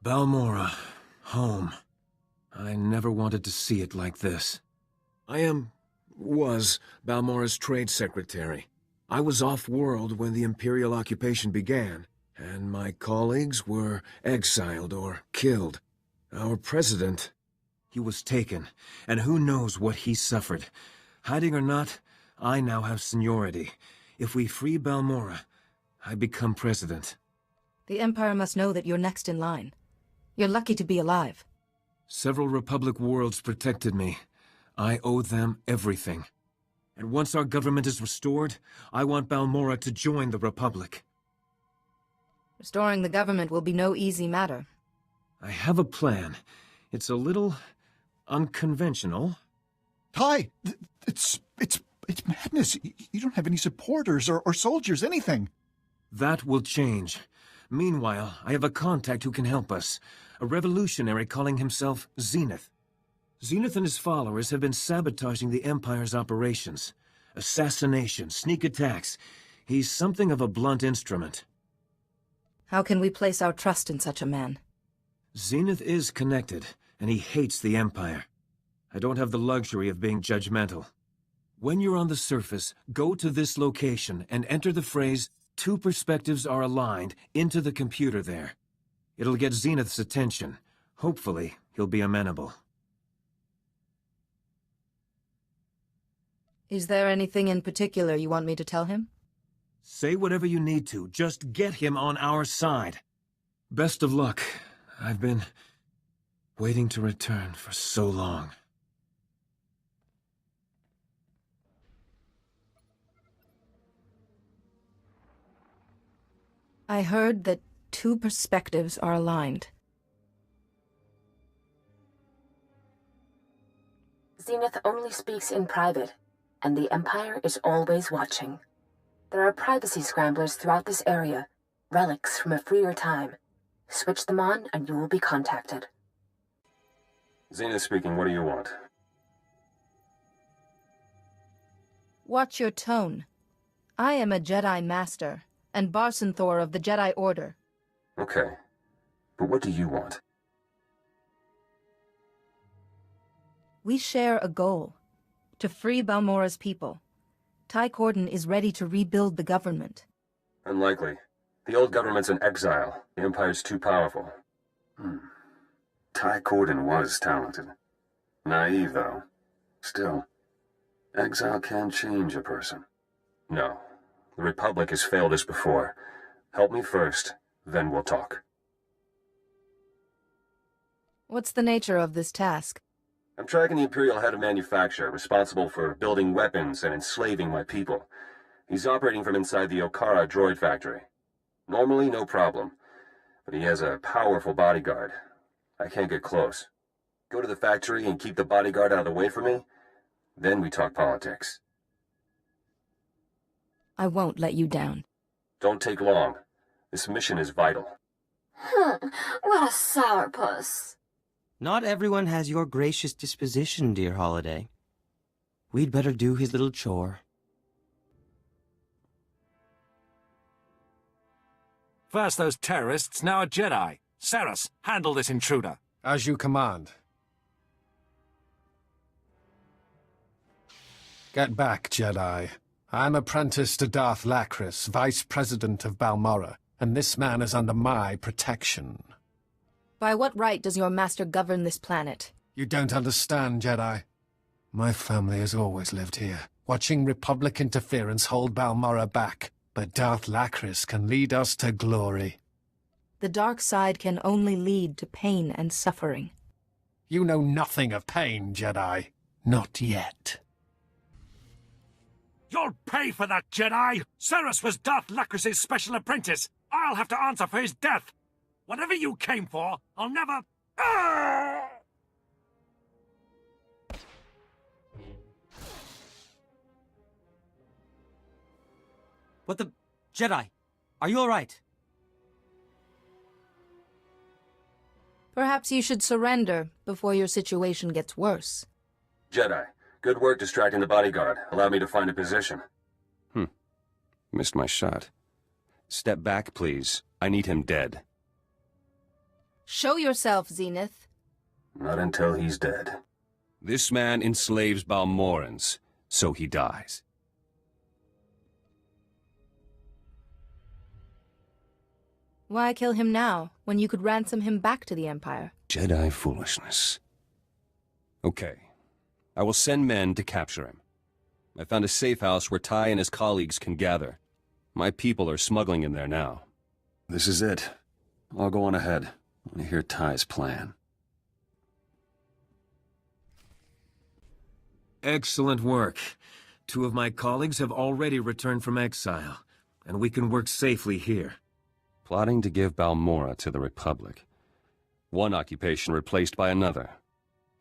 Balmorra. Home. I never wanted to see it like this. Was Balmorra's trade secretary. I was off-world when the Imperial occupation began, and my colleagues were exiled or killed. Our president, he was taken, and who knows what he suffered. Hiding or not, I now have seniority. If we free Balmorra, I become president. The Empire must know that you're next in line. You're lucky to be alive. Several Republic worlds protected me. I owe them everything. And once our government is restored, I want Balmorra to join the Republic. Restoring the government will be no easy matter. I have a plan. It's a little unconventional. Ty, it's madness. You don't have any supporters or soldiers, anything. That will change. Meanwhile, I have a contact who can help us. A revolutionary calling himself Zenith. Zenith and his followers have been sabotaging the Empire's operations. Assassination, sneak attacks. He's something of a blunt instrument. How can we place our trust in such a man? Zenith is connected, and he hates the Empire. I don't have the luxury of being judgmental. When you're on the surface, go to this location and enter the phrase, "Two perspectives are aligned," into the computer there. It'll get Zenith's attention. Hopefully, he'll be amenable. Is there anything in particular you want me to tell him? Say whatever you need to. Just get him on our side. Best of luck. I've been waiting to return for so long. I heard that two perspectives are aligned. Zenith only speaks in private, and the Empire is always watching. There are privacy scramblers throughout this area, relics from a freer time. Switch them on and you will be contacted. Zenith speaking, what do you want? Watch your tone. I am a Jedi Master, and Barsenthor of the Jedi Order. Okay. But what do you want? We share a goal. To free Balmorra's people. Ty Corden is ready to rebuild the government. Unlikely. The old government's in exile. The Empire's too powerful. Ty Corden was talented. Naive, though. Still, exile can change a person. No. The Republic has failed us before. Help me first, then we'll talk. What's the nature of this task? I'm tracking the Imperial head of manufacture, responsible for building weapons and enslaving my people. He's operating from inside the Okara droid factory. Normally, no problem. But he has a powerful bodyguard. I can't get close. Go to the factory and keep the bodyguard out of the way for me? Then we talk politics. I won't let you down. Don't take long. This mission is vital. What a sourpuss. Not everyone has your gracious disposition, dear Holiday. We'd better do his little chore. First those terrorists, now a Jedi. Saras, handle this intruder. As you command. Get back, Jedi. I'm apprentice to Darth Lacris, Vice President of Balmorra, and this man is under my protection. By what right does your master govern this planet? You don't understand, Jedi. My family has always lived here, watching Republic interference hold Balmorra back, but Darth Lacris can lead us to glory. The dark side can only lead to pain and suffering. You know nothing of pain, Jedi. Not yet. You'll pay for that, Jedi! Saras was Darth Lacris's special apprentice. I'll have to answer for his death. Whatever you came for, I'll never... What the... Jedi, are you all right? Perhaps you should surrender before your situation gets worse. Jedi, good work distracting the bodyguard. Allow me to find a position. Missed my shot. Step back, please. I need him dead. Show yourself, Zenith. Not until he's dead. This man enslaves Balmorrans, so he dies. Why kill him now, when you could ransom him back to the Empire? Jedi foolishness. Okay. I will send men to capture him. I found a safe house where Ty and his colleagues can gather. My people are smuggling in there now. This is it. I'll go on ahead. I want to hear Ty's plan. Excellent work. 2 of my colleagues have already returned from exile, and we can work safely here. Plotting to give Balmorra to the Republic. One occupation replaced by another.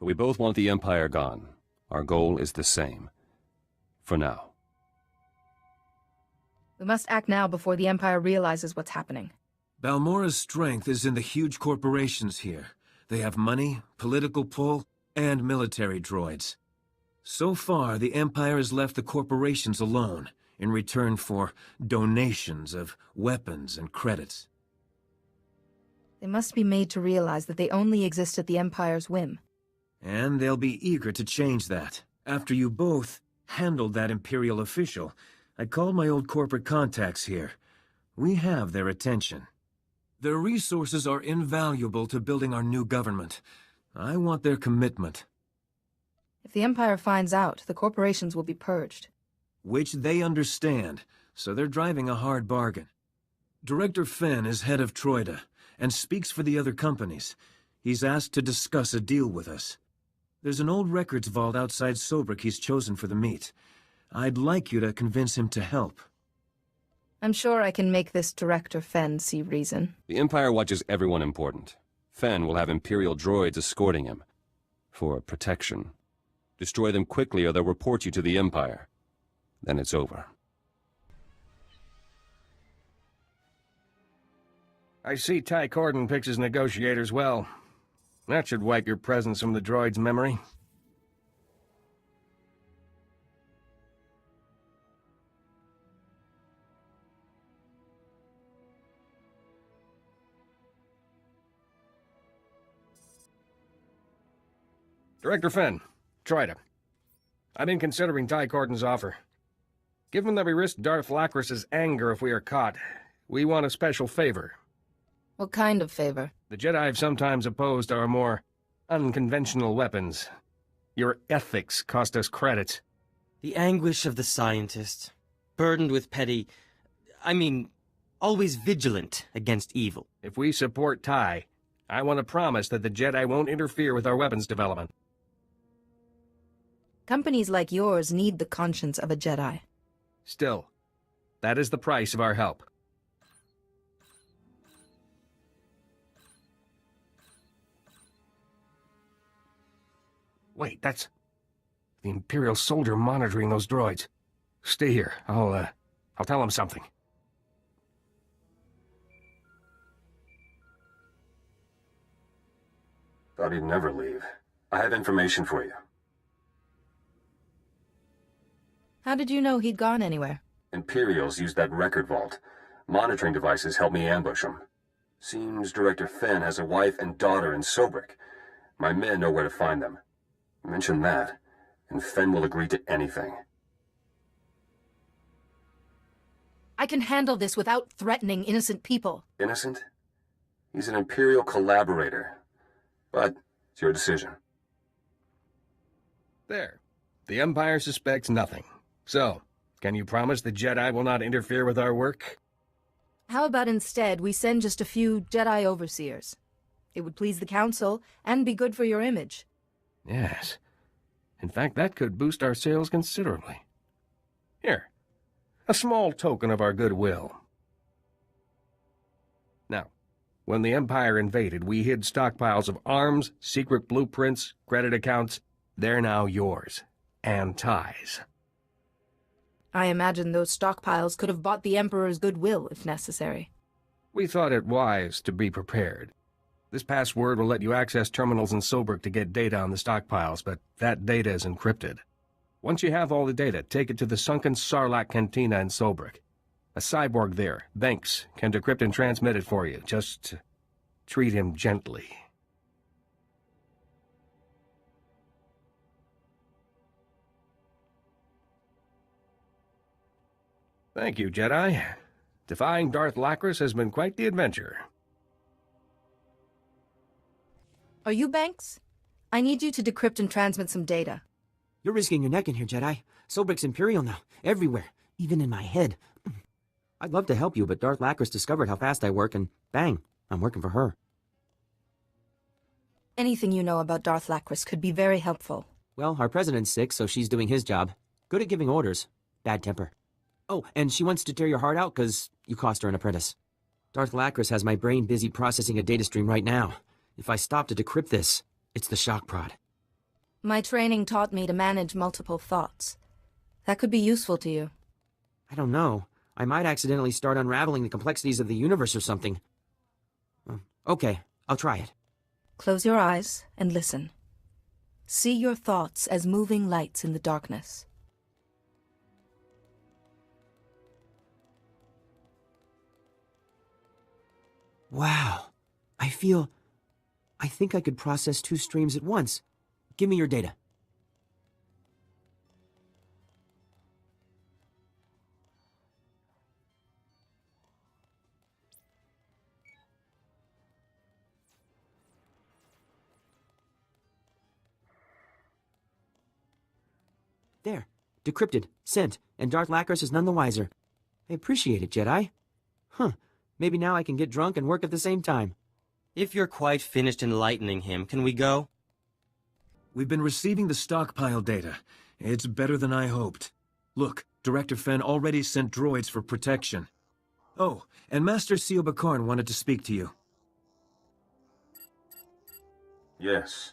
But we both want the Empire gone. Our goal is the same. For now. We must act now before the Empire realizes what's happening. Balmorra's strength is in the huge corporations here. They have money, political pull, and military droids. So far, the Empire has left the corporations alone, in return for donations of weapons and credits. They must be made to realize that they only exist at the Empire's whim. And they'll be eager to change that. After you both handled that Imperial official, I called my old corporate contacts here. We have their attention. Their resources are invaluable to building our new government. I want their commitment. If the Empire finds out, the corporations will be purged. Which they understand, so they're driving a hard bargain. Director Fenn is head of Troida, and speaks for the other companies. He's asked to discuss a deal with us. There's an old records vault outside Sobrik he's chosen for the meet. I'd like you to convince him to help. I'm sure I can make this Director Fenn see reason. The Empire watches everyone important. Fenn will have Imperial droids escorting him. For protection. Destroy them quickly or they'll report you to the Empire. Then it's over. I see Ty Corden picks his negotiators well. That should wipe your presence from the droid's memory. Director Fenn, Troida. I've been considering Ty Corden's offer. Given that we risk Darth Lacris's anger if we are caught, we want a special favor. What kind of favor? The Jedi have sometimes opposed our more unconventional weapons. Your ethics cost us credits. The anguish of the scientist, burdened with always vigilant against evil. If we support Ty, I want to promise that the Jedi won't interfere with our weapons development. Companies like yours need the conscience of a Jedi. Still, that is the price of our help. Wait, that's the Imperial soldier monitoring those droids. Stay here. I'll tell him something. Thought he'd never leave. I have information for you. How did you know he'd gone anywhere? Imperials used that record vault. Monitoring devices helped me ambush him. Seems Director Fenn has a wife and daughter in Sobrik. My men know where to find them. Mention that, and Fenn will agree to anything. I can handle this without threatening innocent people. Innocent? He's an Imperial collaborator. But it's your decision. There. The Empire suspects nothing. So, can you promise the Jedi will not interfere with our work? How about instead we send just a few Jedi overseers? It would please the Council and be good for your image. Yes. In fact, that could boost our sales considerably. Here. A small token of our goodwill. Now, when the Empire invaded, we hid stockpiles of arms, secret blueprints, credit accounts. They're now yours. And Ty's. I imagine those stockpiles could have bought the Emperor's goodwill if necessary. We thought it wise to be prepared. This password will let you access terminals in Sobrik to get data on the stockpiles, but that data is encrypted. Once you have all the data, take it to the sunken Sarlacc Cantina in Sobrik. A cyborg there, Banks, can decrypt and transmit it for you. Just treat him gently. Thank you, Jedi. Defying Darth Lacris has been quite the adventure. Are you Banks? I need you to decrypt and transmit some data. You're risking your neck in here, Jedi. Sobrik's Imperial now. Everywhere. Even in my head. I'd love to help you, but Darth Lacris discovered how fast I work, and bang, I'm working for her. Anything you know about Darth Lacris could be very helpful. Well, our president's sick, so she's doing his job. Good at giving orders. Bad temper. Oh, and she wants to tear your heart out because you cost her an apprentice. Darth Lacris has my brain busy processing a data stream right now. If I stop to decrypt this, it's the shock prod. My training taught me to manage multiple thoughts. That could be useful to you. I don't know. I might accidentally start unraveling the complexities of the universe or something. Okay, I'll try it. Close your eyes and listen. See your thoughts as moving lights in the darkness. Wow. I think I could process 2 streams at once. Give me your data. There. Decrypted, sent, and Darth Lacris is none the wiser. I appreciate it, Jedi. Huh. Maybe now I can get drunk and work at the same time. If you're quite finished enlightening him, can we go? We've been receiving the stockpile data. It's better than I hoped. Look, Director Fenn already sent droids for protection. Oh, and Master Sio Bakarn wanted to speak to you. Yes.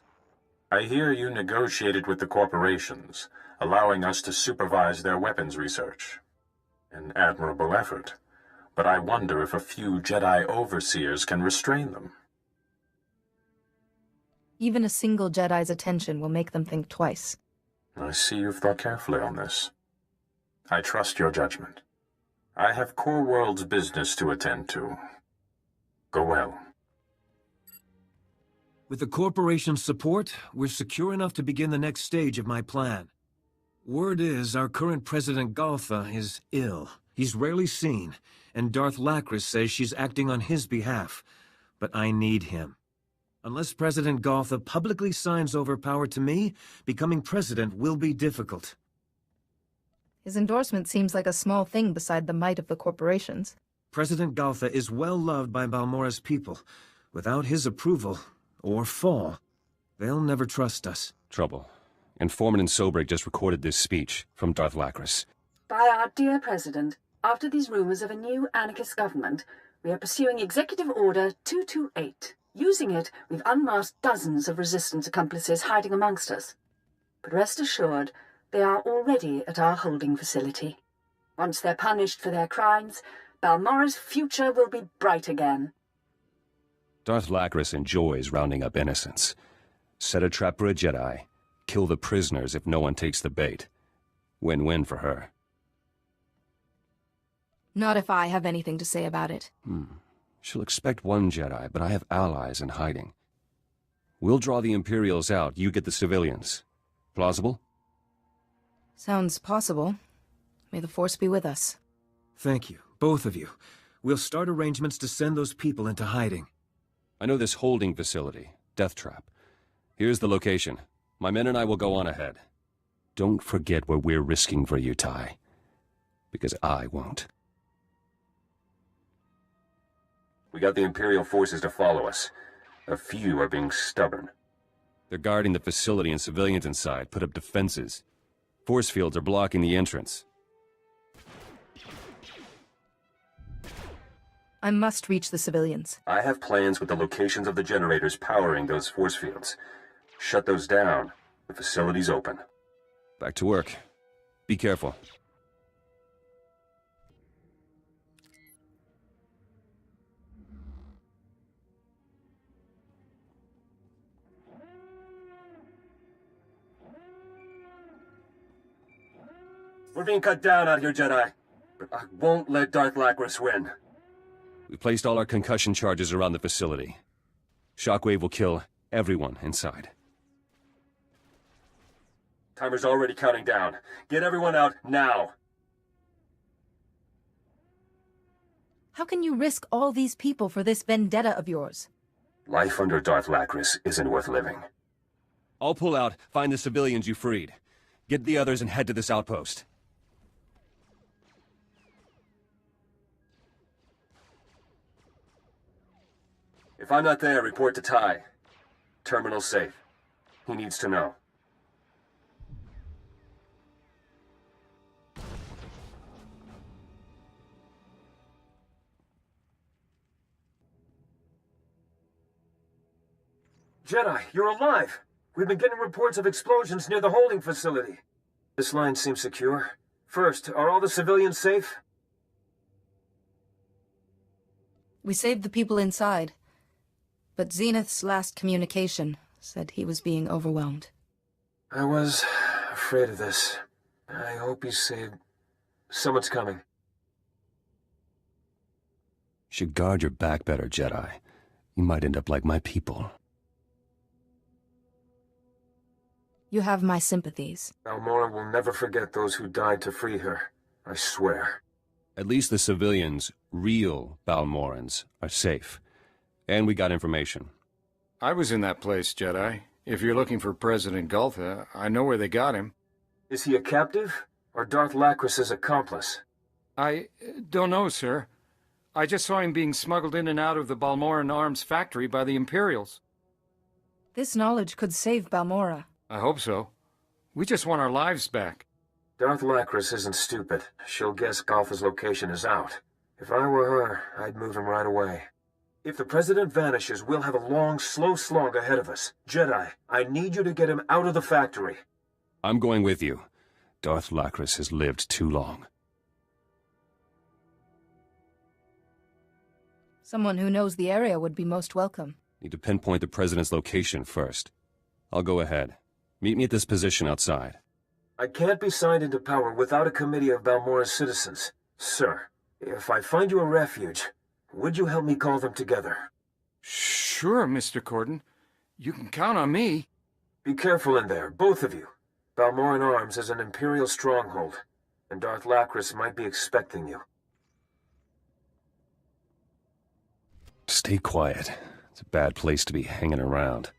I hear you negotiated with the corporations, allowing us to supervise their weapons research. An admirable effort. But I wonder if a few Jedi overseers can restrain them. Even a single Jedi's attention will make them think twice. I see you've thought carefully on this. I trust your judgment. I have Core World's business to attend to. Go well. With the corporation's support, we're secure enough to begin the next stage of my plan. Word is our current President Galtha is ill. He's rarely seen, and Darth Lacris says she's acting on his behalf. But I need him. Unless President Galtha publicly signs over power to me, becoming president will be difficult. His endorsement seems like a small thing beside the might of the corporations. President Galtha is well loved by Balmorra's people. Without his approval, or fall, they'll never trust us. Trouble. Informant and Sobrik just recorded this speech from Darth Lacris. By our dear President, after these rumors of a new anarchist government, we are pursuing Executive Order 228. Using it, we've unmasked dozens of resistance accomplices hiding amongst us. But rest assured, they are already at our holding facility. Once they're punished for their crimes, Balmorra's future will be bright again. Darth Lacris enjoys rounding up innocents. Set a trap for a Jedi. Kill the prisoners if no one takes the bait. Win-win for her. Not if I have anything to say about it. She'll expect one Jedi, but I have allies in hiding. We'll draw the Imperials out, you get the civilians. Plausible? Sounds possible. May the Force be with us. Thank you, both of you. We'll start arrangements to send those people into hiding. I know this holding facility, Death Trap. Here's the location. My men and I will go on ahead. Don't forget what we're risking for you, Ty. Because I won't. We got the Imperial forces to follow us. A few are being stubborn. They're guarding the facility and civilians inside put up defenses. Force fields are blocking the entrance. I must reach the civilians. I have plans with the locations of the generators powering those force fields. Shut those down. The facility's open. Back to work. Be careful. We're being cut down out here, Jedi. But I won't let Darth Lacris win. We placed all our concussion charges around the facility. Shockwave will kill everyone inside. Timer's already counting down. Get everyone out now! How can you risk all these people for this vendetta of yours? Life under Darth Lacris isn't worth living. I'll pull out, find the civilians you freed. Get the others and head to this outpost. If I'm not there, report to Ty. Terminal's safe. He needs to know. Jedi, you're alive! We've been getting reports of explosions near the holding facility. This line seems secure. First, are all the civilians safe? We saved the people inside, but Zenith's last communication said he was being overwhelmed. I was afraid of this. I hope he's saved. Someone's coming. Should guard your back better, Jedi. You might end up like my people. You have my sympathies. Balmorra will never forget those who died to free her. I swear. At least the civilians, real Balmorrans, are safe. And we got information. I was in that place, Jedi. If you're looking for President Galtha, I know where they got him. Is he a captive? Or Darth Lacris' accomplice? I don't know, sir. I just saw him being smuggled in and out of the Balmorran arms factory by the Imperials. This knowledge could save Balmorra. I hope so. We just want our lives back. Darth Lacris isn't stupid. She'll guess Galtha's location is out. If I were her, I'd move him right away. If the President vanishes, we'll have a long, slow slog ahead of us. Jedi, I need you to get him out of the factory. I'm going with you. Darth Lacris has lived too long. Someone who knows the area would be most welcome. Need to pinpoint the President's location first. I'll go ahead. Meet me at this position outside. I can't be signed into power without a committee of Balmorra's citizens. Sir, if I find you a refuge, would you help me call them together? Sure, Mr. Corden. You can count on me. Be careful in there, both of you. Balmorran Arms is an Imperial stronghold, and Darth Lacris might be expecting you. Stay quiet. It's a bad place to be hanging around.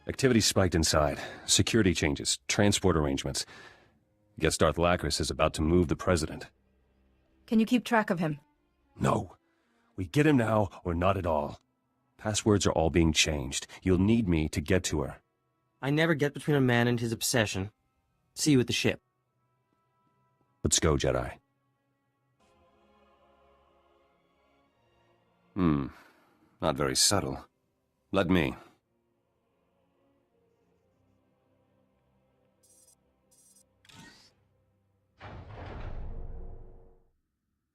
Activity spiked inside. Security changes, transport arrangements. Guess Darth Lacris is about to move the President. Can you keep track of him? No. We get him now, or not at all. Passwords are all being changed. You'll need me to get to her. I never get between a man and his obsession. See you at the ship. Let's go, Jedi. Not very subtle. Let me.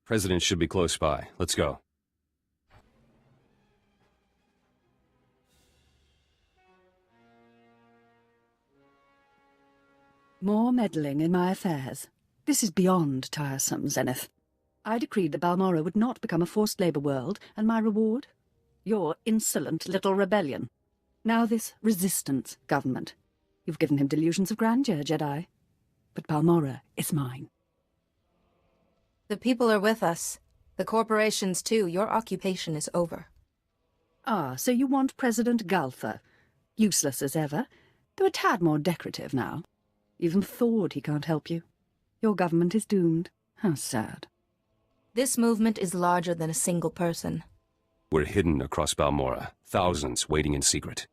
President should be close by. Let's go. More meddling in my affairs. This is beyond tiresome, Zenith. I decreed that Balmorra would not become a forced labor world, and my reward? Your insolent little rebellion. Now this resistance government. You've given him delusions of grandeur, Jedi. But Balmorra is mine. The people are with us. The corporations, too. Your occupation is over. Ah, so you want President Galtha. Useless as ever, though a tad more decorative now. Even Thord he can't help you. Your government is doomed. How sad. This movement is larger than a single person. We're hidden across Balmorra. Thousands waiting in secret.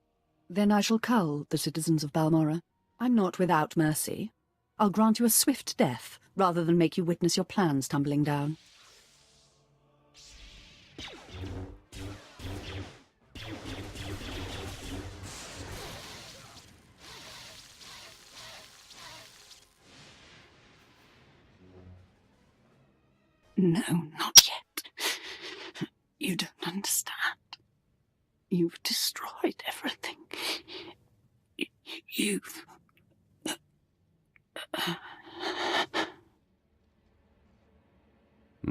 Then I shall cull the citizens of Balmorra. I'm not without mercy. I'll grant you a swift death, rather than make you witness your plans tumbling down. No, not yet. You don't understand. You've destroyed everything. You've...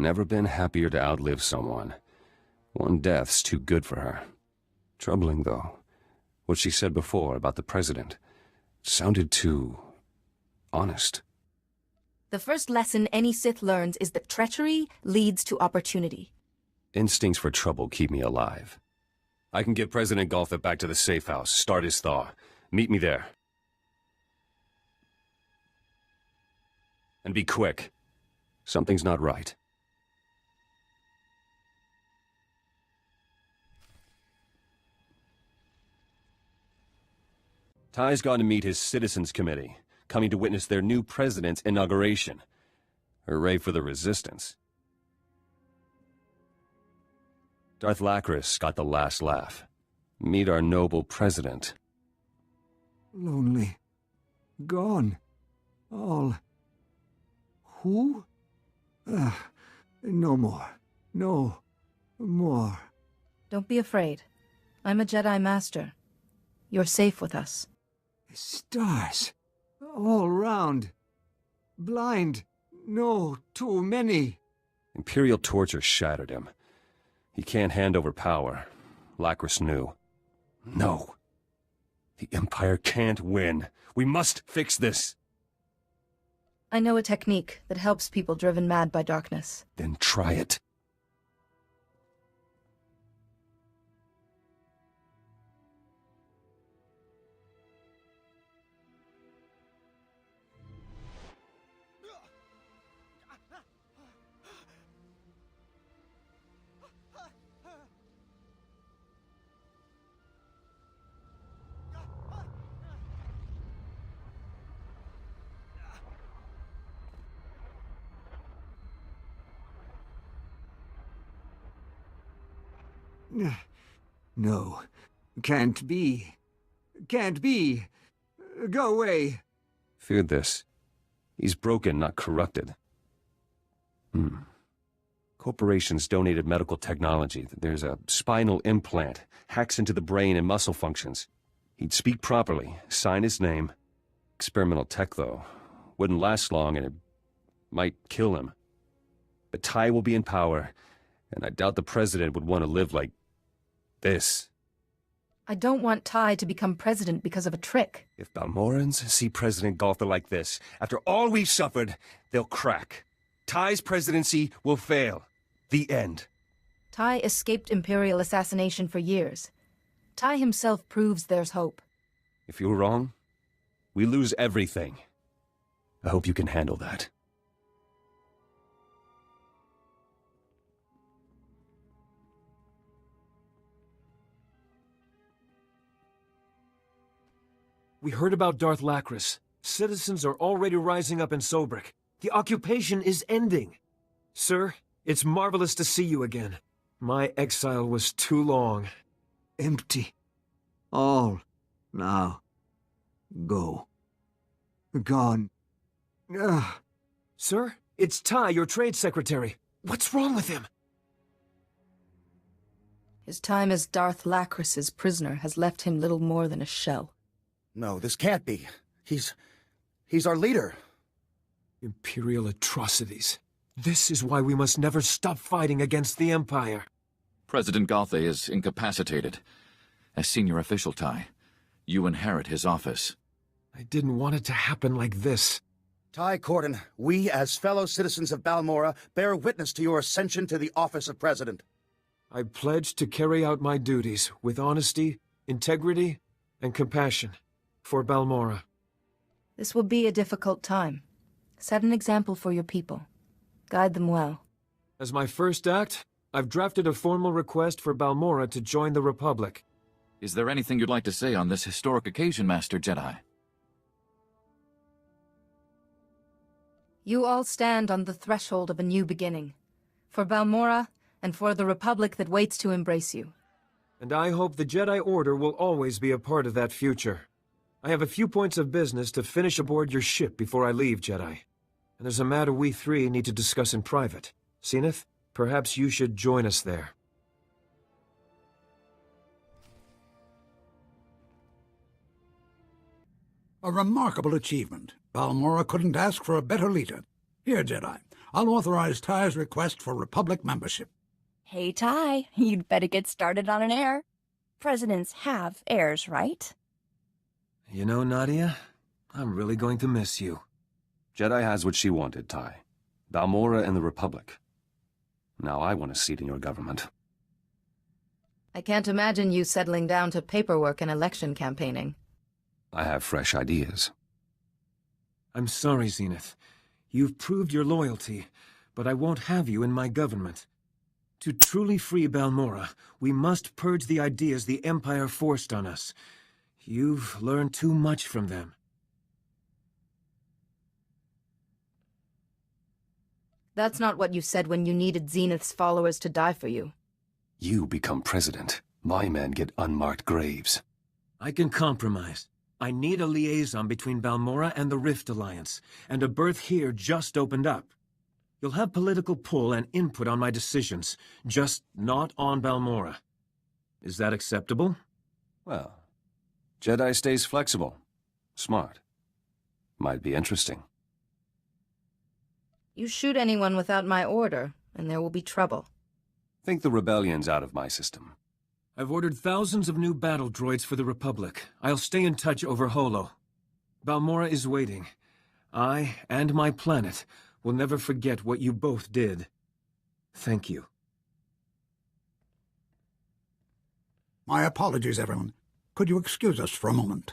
Never been happier to outlive someone. One death's too good for her. Troubling, though. What she said before about the president sounded too honest. The first lesson any Sith learns is that treachery leads to opportunity. Instincts for trouble keep me alive. I can get President Galtha back to the safe house, start his thaw. Meet me there. And be quick. Something's not right. Ty's gone to meet his Citizens Committee, coming to witness their new president's inauguration. Hooray for the Resistance. Darth Lacris got the last laugh. Meet our noble president. Lonely. Gone. All. Who? No more. No more. Don't be afraid. I'm a Jedi Master. You're safe with us. Stars. All round. Blind. No, too many. Imperial torture shattered him. He can't hand over power. Lacris knew. No. The Empire can't win. We must fix this. I know a technique that helps people driven mad by darkness. Then try it. No. Can't be. Can't be. Go away. Feared this. He's broken, not corrupted. Corporations donated medical technology. There's a spinal implant. Hacks into the brain and muscle functions. He'd speak properly, sign his name. Experimental tech, though. Wouldn't last long and it might kill him. But Ty will be in power, and I doubt the president would want to live like this. I don't want Ty to become president because of a trick. If Balmorrans see President Galtha like this, after all we've suffered, they'll crack. Ty's presidency will fail. The end. Ty escaped Imperial assassination for years. Ty himself proves there's hope. If you're wrong, we lose everything. I hope you can handle that. We heard about Darth Lacris. Citizens are already rising up in Sobrik. The occupation is ending. Sir, it's marvelous to see you again. My exile was too long. Empty. All. Now. Go. Gone. Sir, it's Ty, your trade secretary. What's wrong with him? His time as Darth Lacris's prisoner has left him little more than a shell. No, this can't be. He's our leader. Imperial atrocities. This is why we must never stop fighting against the Empire. President Galtha is incapacitated. As senior official, Ty, you inherit his office. I didn't want it to happen like this. Ty Corden, we as fellow citizens of Balmorra bear witness to your ascension to the office of president. I pledge to carry out my duties with honesty, integrity, and compassion for Balmorra. This will be a difficult time. Set an example for your people. Guide them well. As my first act, I've drafted a formal request for Balmorra to join the Republic. Is there anything you'd like to say on this historic occasion, Master Jedi? You all stand on the threshold of a new beginning. For Balmorra, and for the Republic that waits to embrace you. And I hope the Jedi Order will always be a part of that future. I have a few points of business to finish aboard your ship before I leave, Jedi. And there's a matter we three need to discuss in private. Zenith, perhaps you should join us there. A remarkable achievement. Balmorra couldn't ask for a better leader. Here, Jedi, I'll authorize Ty's request for Republic membership. Hey, Ty, you'd better get started on an heir. Presidents have heirs, right? You know, Nadia, I'm really going to miss you. Jedi has what she wanted, Ty. Balmorra and the Republic. Now I want a seat in your government. I can't imagine you settling down to paperwork and election campaigning. I have fresh ideas. I'm sorry, Zenith. You've proved your loyalty, but I won't have you in my government. To truly free Balmorra, we must purge the ideas the Empire forced on us. You've learned too much from them. That's not what you said when you needed Zenith's followers to die for you. You become president. My men get unmarked graves. I can compromise. I need a liaison between Balmorra and the Rift Alliance, and a berth here just opened up. You'll have political pull and input on my decisions, just not on Balmorra. Is that acceptable? Well, Jedi stays flexible. Smart. Might be interesting. You shoot anyone without my order, and there will be trouble. Think the rebellion's out of my system. I've ordered thousands of new battle droids for the Republic. I'll stay in touch over Holo. Balmorra is waiting. I, and my planet, will never forget what you both did. Thank you. My apologies, everyone. Could you excuse us for a moment?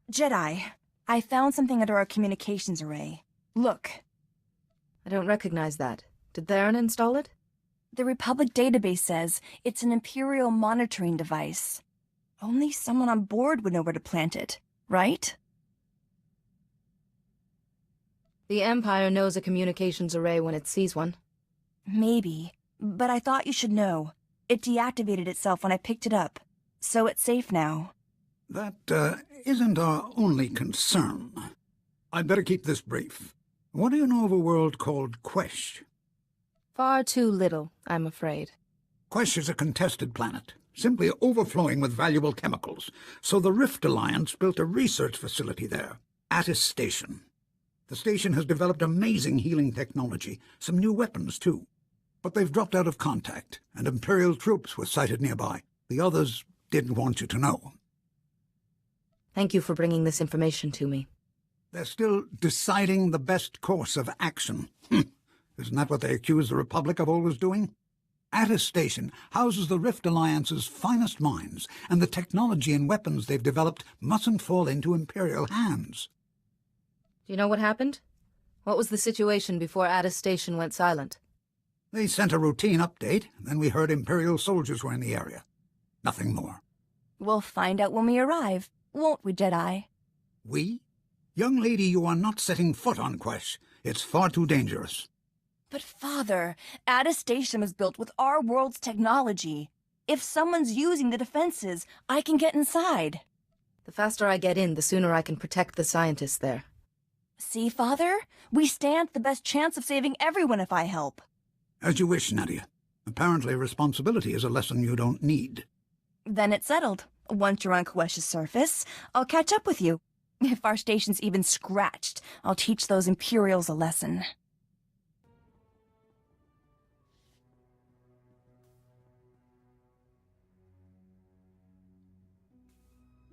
Jedi, I found something under our communications array. Look. I don't recognize that. Did Theron install it? The Republic database says it's an Imperial monitoring device. Only someone on board would know where to plant it, right? The Empire knows a communications array when it sees one. Maybe, but I thought you should know. It deactivated itself when I picked it up, so it's safe now. That isn't our only concern. I'd better keep this brief. What do you know of a world called Quesh? Far too little, I'm afraid. Quesh is a contested planet, simply overflowing with valuable chemicals, so the Rift Alliance built a research facility there, Attis Station. The station has developed amazing healing technology, some new weapons too. But they've dropped out of contact, and Imperial troops were sighted nearby. The others didn't want you to know. Thank you for bringing this information to me. They're still deciding the best course of action. Isn't that what they accuse the Republic of always doing? Attis Station houses the Rift Alliance's finest minds, and the technology and weapons they've developed mustn't fall into Imperial hands. Do you know what happened? What was the situation before Attis Station went silent? They sent a routine update, then we heard Imperial soldiers were in the area. Nothing more. We'll find out when we arrive, won't we, Jedi? We? Young lady, you are not setting foot on Quesh. It's far too dangerous. But Father, Attis Station was built with our world's technology. If someone's using the defenses, I can get inside. The faster I get in, the sooner I can protect the scientists there. See, Father? We stand the best chance of saving everyone if I help. As you wish, Nadia. Apparently responsibility is a lesson you don't need. Then it's settled. Once you're on Quesh's surface, I'll catch up with you. If our station's even scratched, I'll teach those Imperials a lesson.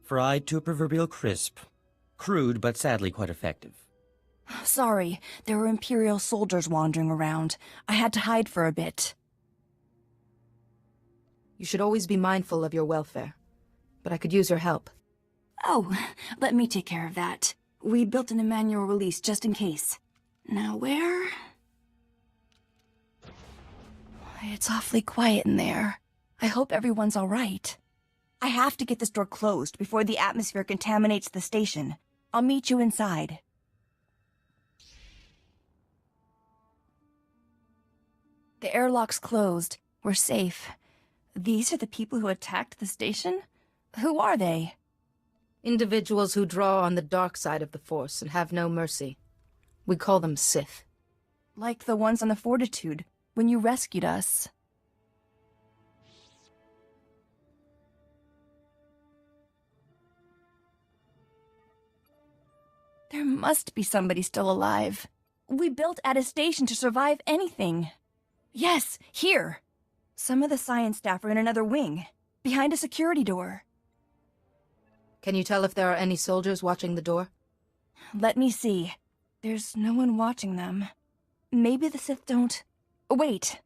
Fried to a proverbial crisp. Crude, but sadly quite effective. Sorry, there were Imperial soldiers wandering around. I had to hide for a bit. You should always be mindful of your welfare. But I could use your help. Oh, let me take care of that. We built an Emmanuel release just in case. Now where? It's awfully quiet in there. I hope everyone's all right. I have to get this door closed before the atmosphere contaminates the station. I'll meet you inside. The airlock's closed. We're safe. These are the people who attacked the station? Who are they? Individuals who draw on the dark side of the Force and have no mercy. We call them Sith. Like the ones on the Fortitude, when you rescued us. There must be somebody still alive. We built at a station to survive anything. Yes, here. Some of the science staff are in another wing, behind a security door. Can you tell if there are any soldiers watching the door? Let me see. There's no one watching them. Maybe the Sith don't... Wait.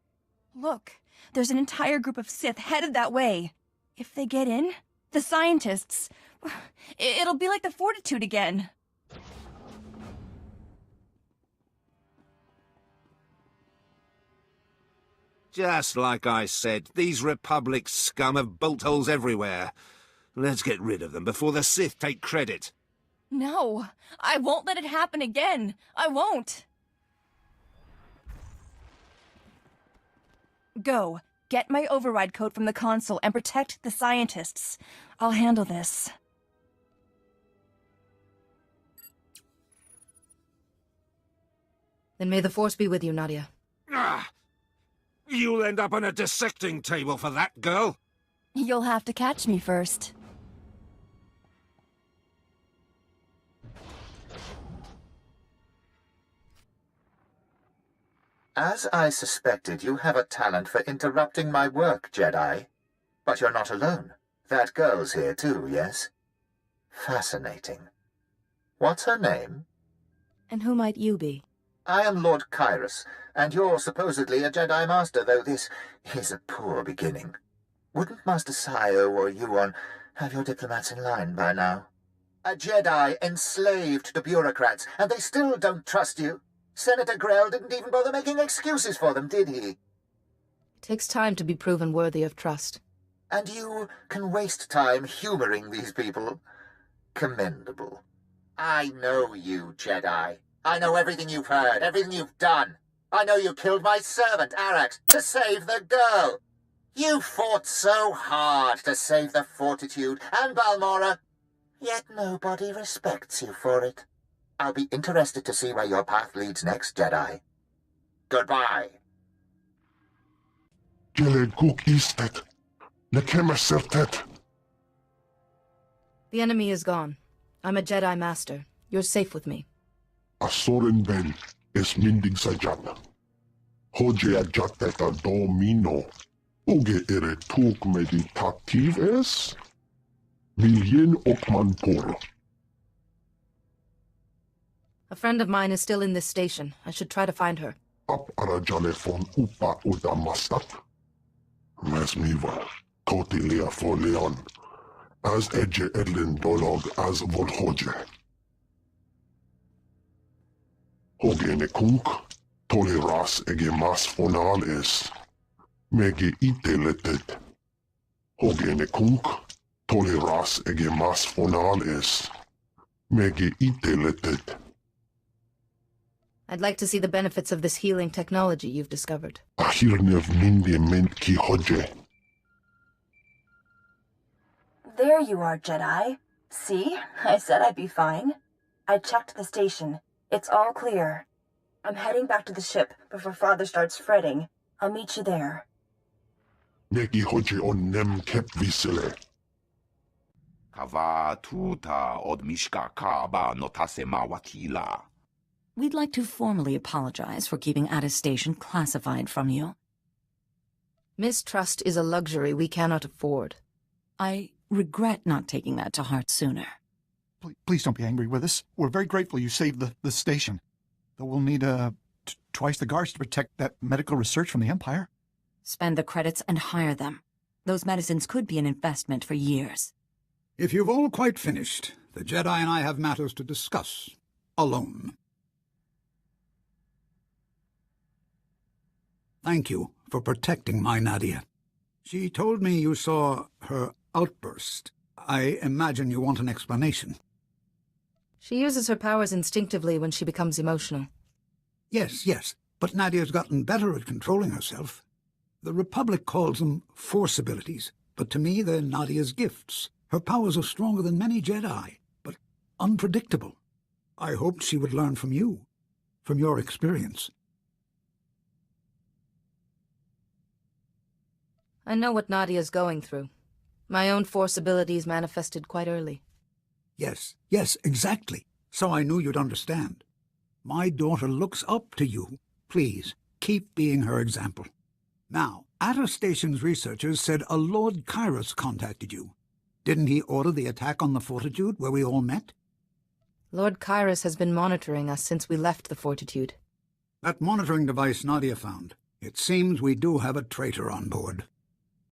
Look, there's an entire group of Sith headed that way. If they get in, the scientists... It'll be like the Fortitude again. Just like I said, these Republic scum have bolt holes everywhere. Let's get rid of them before the Sith take credit. No, I won't let it happen again. I won't. Go. Get my override code from the console and protect the scientists. I'll handle this. Then may the Force be with you, Nadia. Ah! You'll end up on a dissecting table for that, girl. You'll have to catch me first. As I suspected, you have a talent for interrupting my work, Jedi. But you're not alone. That girl's here too, yes? Fascinating. What's her name? And who might you be? I am Lord Kyrus, and you're supposedly a Jedi Master, though this is a poor beginning. Wouldn't Master Sayo or Yuon have your diplomats in line by now? A Jedi enslaved to bureaucrats, and they still don't trust you. Senator Grell didn't even bother making excuses for them, did he? It takes time to be proven worthy of trust. And you can waste time humoring these people? Commendable. I know you, Jedi. I know everything you've heard, everything you've done. I know you killed my servant, Arax, to save the girl. You fought so hard to save the Fortitude and Balmorra, yet nobody respects you for it. I'll be interested to see where your path leads next, Jedi. Goodbye. The enemy is gone. I'm a Jedi Master. You're safe with me. Asoren Ben es minding sajan. Hoje ajateta domino. Oge ere tuk meditativ es. Viljen okman poro. A friend of mine is still in this station. I should try to find her. Ap arajale von upa udamastat. Mesmiva, totilia for Leon. As edge edlin dolog as volhoje. Hogene kunk, toleras ege mas fonal es. Mege ite letet. Hogene kunk, toleras ege mas fonal es. Mege ite letet. I'd like to see the benefits of this healing technology you've discovered. Ahirnev mindi ment ki hoje. There you are, Jedi. See? I said I'd be fine. I checked the station. It's all clear. I'm heading back to the ship before Father starts fretting. I'll meet you there. Negi hoje on nem kep visele. Kava tuta od mishka kaba notasema wakila. We'd like to formally apologize for keeping attestation classified from you. Mistrust is a luxury we cannot afford. I regret not taking that to heart sooner. Please don't be angry with us. We're very grateful you saved the station. Though we'll need twice the guards to protect that medical research from the Empire. Spend the credits and hire them. Those medicines could be an investment for years. If you've all quite finished, the Jedi and I have matters to discuss. Alone. Thank you for protecting my Nadia. She told me you saw her outburst. I imagine you want an explanation. She uses her powers instinctively when she becomes emotional. Yes, but Nadia's gotten better at controlling herself. The Republic calls them force abilities, but to me they're Nadia's gifts. Her powers are stronger than many Jedi, but unpredictable. I hoped she would learn from you, from your experience. I know what Nadia's going through. My own force abilities manifested quite early. Yes, exactly. so I knew you'd understand. My daughter looks up to you. Please, keep being her example. Now, Station's researchers said a Lord Kairos contacted you. Didn't he order the attack on the Fortitude where we all met? Lord Kairos has been monitoring us since we left the Fortitude. That monitoring device Nadia found. It seems we do have a traitor on board.